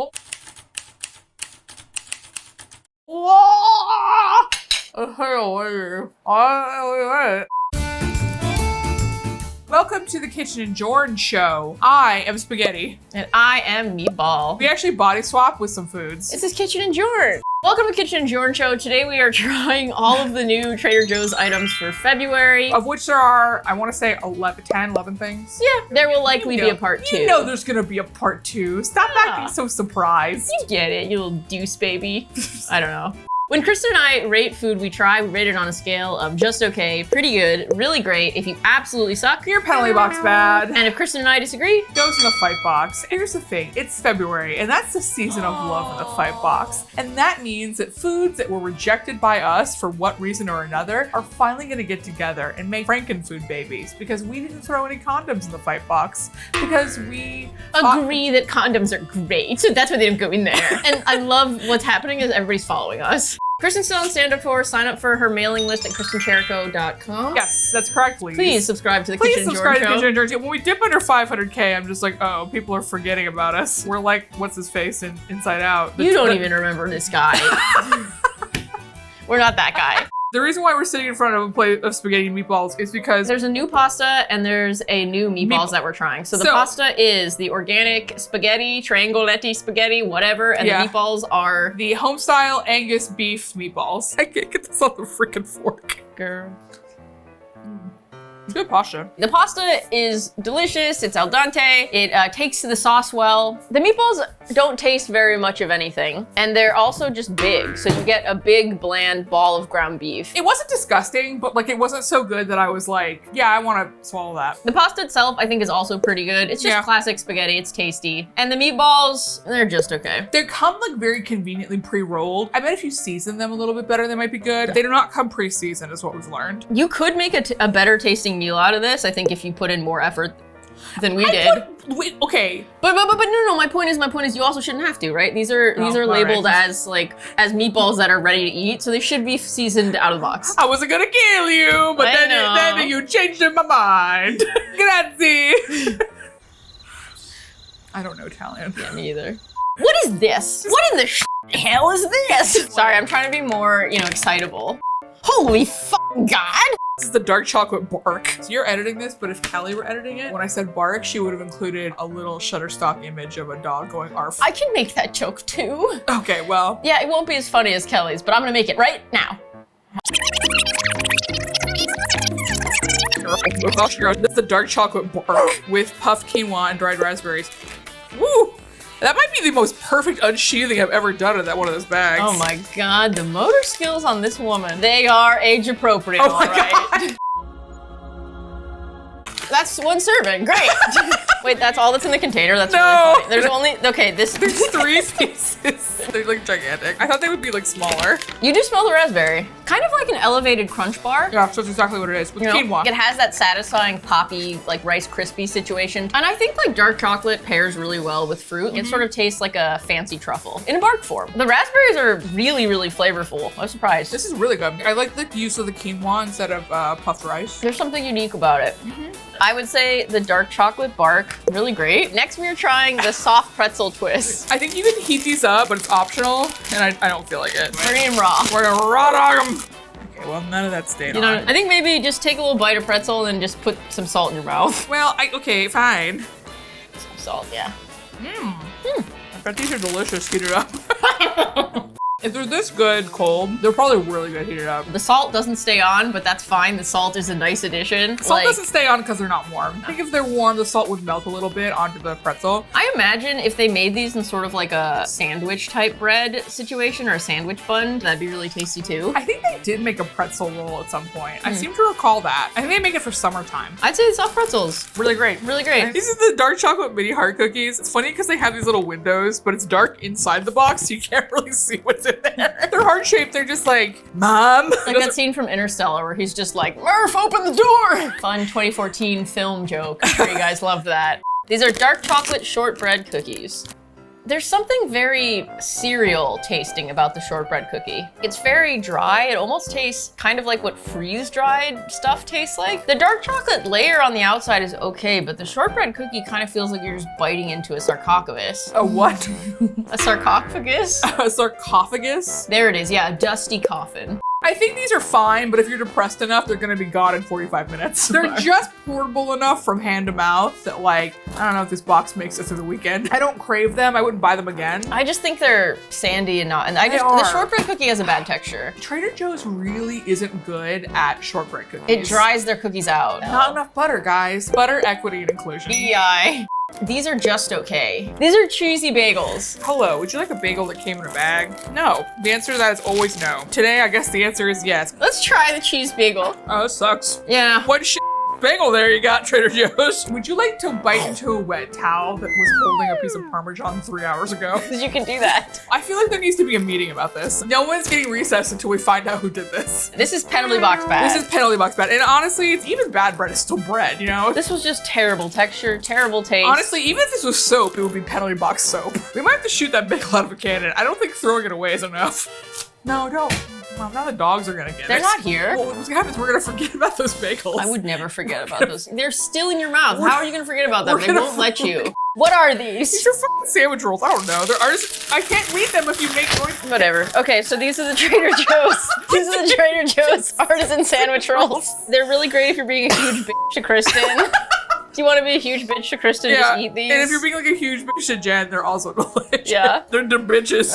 Oh. Whoa! Welcome to the Kitchen and Jorn show. I am Spaghetti. And I am Meatball. We actually body swap with some foods. This is Kitchen and Jorn. Welcome to Kitchen and Jorn show. Today we are trying all of the new Trader Joe's items for February. Of which there are, I want to say 11 things. Yeah, there will likely be a part 2. You know there's gonna be a part 2. Stop acting so surprised. You get it, you little deuce baby. I don't know. When Krista and I rate food we try, we rate it on a scale of just okay, pretty good, really great. If you absolutely suck, your penalty box bad. And if Krista and I disagree, goes in the fight box. Here's the thing, it's February, and that's the season of love in the fight box. And that means that foods that were rejected by us for what reason or another are finally gonna get together and make Frankenfood babies, because we didn't throw any condoms in the fight box, because we agree that condoms are great. So that's why they don't go in there. And I love what's happening is everybody's following us. Kristen's still on stand-up tour. Sign up for her mailing list at kristencherico.com. Yes, that's correct, please. Please subscribe to the Kitchen and Jorn show. Please subscribe to the Kitchen and Jorn show. When we dip under 500K, I'm just like, oh, people are forgetting about us. We're like, what's his face in Inside Out? You don't even remember this guy. We're not that guy. The reason why we're sitting in front of a plate of spaghetti and meatballs is because there's a new pasta and there's a new meatballs that we're trying. So the pasta is the organic spaghetti, triangoletti spaghetti, whatever, and the meatballs are the home-style Angus beef meatballs. I can't get this on the freaking fork. Girl. It's good pasta. The pasta is delicious. It's al dente. It takes to the sauce well. The meatballs don't taste very much of anything, and they're also just big. So you get a big, bland ball of ground beef. It wasn't disgusting, but like it wasn't so good that I was like, yeah, I want to swallow that. The pasta itself, I think, is also pretty good. It's just classic spaghetti. It's tasty. And the meatballs, they're just okay. They come like very conveniently pre-rolled. I bet if you season them a little bit better, they might be good. They do not come pre-seasoned, is what we've learned. You could make a better tasting meal out of this, I think, if you put in more effort than we did. Okay. But no, my point is you also shouldn't have to, right? These are labeled as meatballs that are ready to eat, so they should be seasoned out of the box. I wasn't gonna kill you, but then you changed my mind. Grazie. I don't know Italian. Yeah, me either. What is this? What in the hell is this? Sorry, I'm trying to be more, excitable. Holy fucking God! This is the dark chocolate bark. So you're editing this, but if Kelly were editing it, when I said bark, she would have included a little Shutterstock image of a dog going arf. I can make that joke too. Okay, well. Yeah, it won't be as funny as Kelly's, but I'm gonna make it right now. That's the dark chocolate bark with puffed quinoa and dried raspberries. Woo! That might be the most perfect unsheathing I've ever done in that one of those bags. Oh my God, the motor skills on this woman. They are age appropriate, all right. That's one serving, great. Wait, that's all that's in the container? That's really funny. There's only, okay, there's 3 pieces. They're like gigantic. I thought they would be like smaller. You do smell the raspberry. Kind of like an elevated Crunch Bar. Yeah, so that's exactly what it is, with quinoa. It has that satisfying poppy, like Rice Krispie situation. And I think like dark chocolate pairs really well with fruit. It sort of tastes like a fancy truffle in a bark form. The raspberries are really, really flavorful. I was surprised. This is really good. I like the use of the quinoa instead of puffed rice. There's something unique about it. I would say the dark chocolate bark, really great. Next, we are trying the soft pretzel twist. I think you can heat these up, but it's optional, and I don't feel like it. We're gonna eat them raw. We're gonna raw dog them. Okay, well, none of that stayed on. I think maybe just take a little bite of pretzel and just put some salt in your mouth. Well, okay, fine. Some salt, yeah. I bet these are delicious heated up. If they're this good cold, they're probably really good heated up. The salt doesn't stay on, but that's fine. The salt is a nice addition. Salt doesn't stay on because they're not warm. I think if they're warm, the salt would melt a little bit onto the pretzel. I imagine if they made these in sort of like a sandwich type bread situation or a sandwich bun, that'd be really tasty too. I think they did make a pretzel roll at some point. I seem to recall that. I think they make it for summertime. I'd say the soft pretzels. Really great. Really great. These are the dark chocolate mini heart cookies. It's funny because they have these little windows, but it's dark inside the box, so you can't really see what's in there. They're heart-shaped. They're just like, Mom. Like that scene from Interstellar where he's just like, Murph, open the door. Fun 2014 film joke. I'm sure you guys loved that. These are dark chocolate shortbread cookies. There's something very cereal tasting about the shortbread cookie. It's very dry. It almost tastes kind of like what freeze-dried stuff tastes like. The dark chocolate layer on the outside is okay, but the shortbread cookie kind of feels like you're just biting into a sarcophagus. A what? A sarcophagus? A sarcophagus? There it is, yeah, a dusty coffin. I think these are fine, but if you're depressed enough, they're gonna be gone in 45 minutes. They're just portable enough from hand to mouth that, like, I don't know if this box makes it through the weekend. I don't crave them. I wouldn't buy them again. I just think they're sandy and not, and the shortbread cookie has a bad texture. Trader Joe's really isn't good at shortbread cookies. It dries their cookies out. Not enough butter, guys. Butter, equity, and inclusion. BI. These are just okay. These are cheesy bagels. Hello, would you like a bagel that came in a bag? No. The answer to that is always no. Today, I guess the answer is yes. Let's try the cheese bagel. Oh, this sucks. Yeah. What shit bagel there you got, Trader Joe's? Would you like to bite into a wet towel that was holding a piece of Parmesan 3 hours ago? You can do that. I feel like there needs to be a meeting about this. No one's getting recessed until we find out who did this. This is penalty box bad. This is penalty box bad. And honestly, it's even bad bread. It's still bread, you know? This was just terrible texture, terrible taste. Honestly, even if this was soap, it would be penalty box soap. We might have to shoot that bagel out of a cannon. I don't think throwing it away is enough. No, don't. Well, now the dogs are gonna get it. They're not here. Well, what's gonna happen is we're gonna forget about those bagels. I would never forget about those. They're still in your mouth. How are you gonna forget about them? They won't let you. What are these? These are fucking sandwich rolls. I don't know. They're artists. I can't read them if you make noise. Whatever. Okay, so these are the Trader Joe's. These are the Trader Joe's artisan sandwich rolls. They're really great if you're being a huge bitch to Kristen. Do you want to be a huge bitch to Kristen? Yeah. Just eat these? And if you're being like a huge bitch to Jen, they're also delicious. Yeah. They're bitches.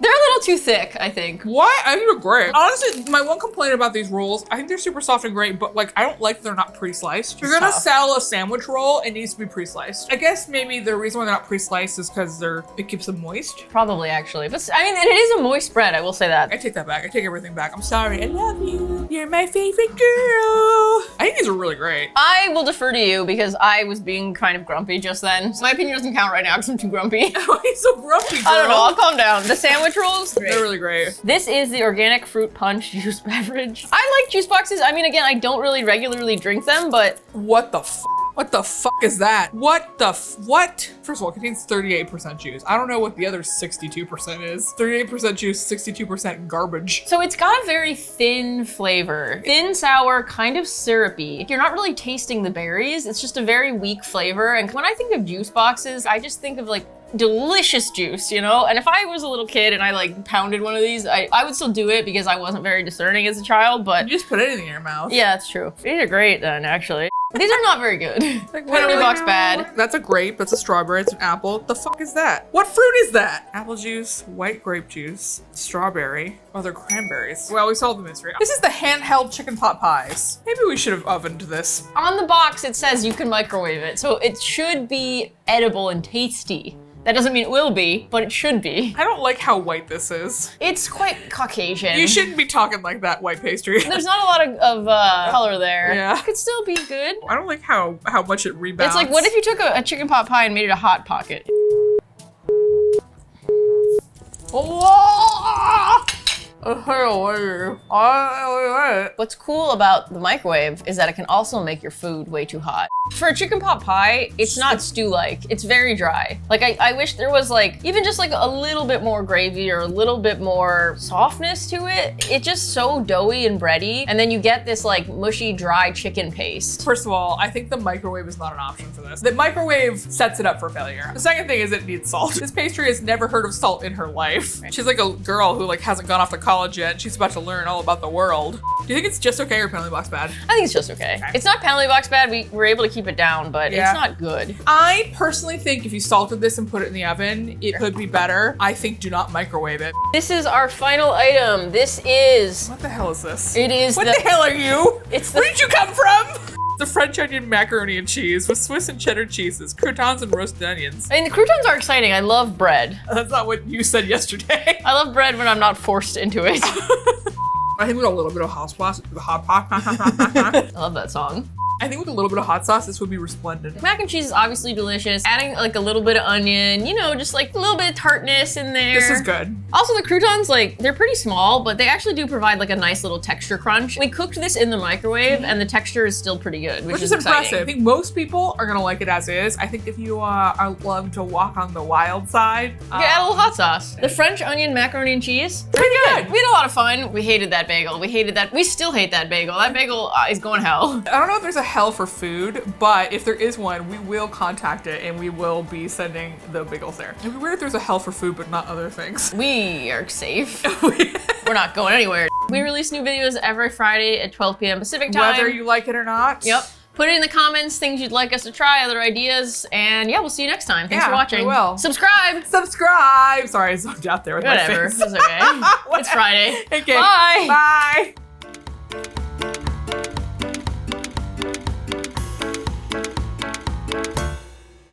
They're a little too thick, I think. What? I think they're great. Honestly, my one complaint about these rolls, I think they're super soft and great, but like, I don't like that they're not pre-sliced. If you're gonna sell a sandwich roll, it needs to be pre-sliced. I guess maybe the reason why they're not pre-sliced is because it keeps them moist. Probably, actually. But I mean, and it is a moist bread, I will say that. I take that back. I take everything back. I'm sorry. I love you. You're my favorite girl. I think these are really great. I will defer to you because I was being kind of grumpy just then. My opinion doesn't count right now because I'm too grumpy. Why are you so grumpy, girl? I don't know. I'll calm down. The sandwich rolls, they're really great. This is the organic fruit punch juice beverage. I like juice boxes. I mean, again, I don't really regularly drink them, but what the f? What the fuck is that? What the what? First of all, it contains 38% juice. I don't know what the other 62% is. 38% juice, 62% garbage. So it's got a very thin flavor. Thin, sour, kind of syrupy. You're not really tasting the berries. It's just a very weak flavor. And when I think of juice boxes, I just think of like delicious juice, you know? And if I was a little kid and I like pounded one of these, I would still do it because I wasn't very discerning as a child, but... You just put anything in your mouth. Yeah, that's true. These are great then, actually. These are not very good. Like, penalty box bad. That's a grape, that's a strawberry, it's an apple. The fuck is that? What fruit is that? Apple juice, white grape juice, strawberry. Oh, they're cranberries. Well, we solved the mystery. This is the handheld chicken pot pies. Maybe we should have ovened this. On the box, it says you can microwave it, so it should be edible and tasty. That doesn't mean it will be, but it should be. I don't like how white this is. It's quite Caucasian. You shouldn't be talking like that, white pastry. There's not a lot of color there. Yeah. It could still be good. I don't like how much it rebounds. It's like, what if you took a chicken pot pie and made it a Hot Pocket? Oh! What's cool about the microwave is that it can also make your food way too hot. For a chicken pot pie, it's not stew-like. It's very dry. Like, I wish there was like, even just like a little bit more gravy or a little bit more softness to it. It's just so doughy and bready. And then you get this like mushy, dry chicken paste. First of all, I think the microwave is not an option for this. The microwave sets it up for failure. The second thing is it needs salt. This pastry has never heard of salt in her life. She's like a girl who like hasn't gone off to college yet. She's about to learn all about the world. Do you think it's just okay or penalty box bad? I think it's just okay. It's not penalty box bad. We were able to keep it down, but it's not good. I personally think if you salted this and put it in the oven, it could be better. I think do not microwave it. This is our final item. This is... What the hell is this? It is What the hell are you? It's the... Where did you come from? The French onion macaroni and cheese with Swiss and cheddar cheeses, croutons and roasted onions. I mean, the croutons are exciting. I love bread. That's not what you said yesterday. I love bread when I'm not forced into it. I think we got a little bit of hot sauce. I I love that song. I think with a little bit of hot sauce, this would be resplendent. Mac and cheese is obviously delicious. Adding like a little bit of onion, you know, just like a little bit of tartness in there. This is good. Also, the croutons, like, they're pretty small, but they actually do provide like a nice little texture crunch. We cooked this in the microwave and the texture is still pretty good, which is impressive. exciting. I think most people are gonna like it as is. I think if you are love to walk on the wild side, You can add a little hot sauce. The French onion macaroni and cheese, pretty good. we had a lot of fun. We hated that bagel. We hated that. We still hate that bagel. That bagel is going hell. I don't know if there's a hell for food, but if there is one, we will contact it and we will be sending the bagels there. It'd be weird if there's a hell for food, but not other things. We are safe. We're not going anywhere. We release new videos every Friday at 12 p.m. Pacific time. Whether you like it or not. Yep. Put it in the comments, things you'd like us to try, other ideas, and yeah, we'll see you next time. Thanks for watching. We will. Subscribe. Subscribe. Sorry, I zoned out there with Whatever. my face. It's okay. It's Friday. Okay. Bye. Bye.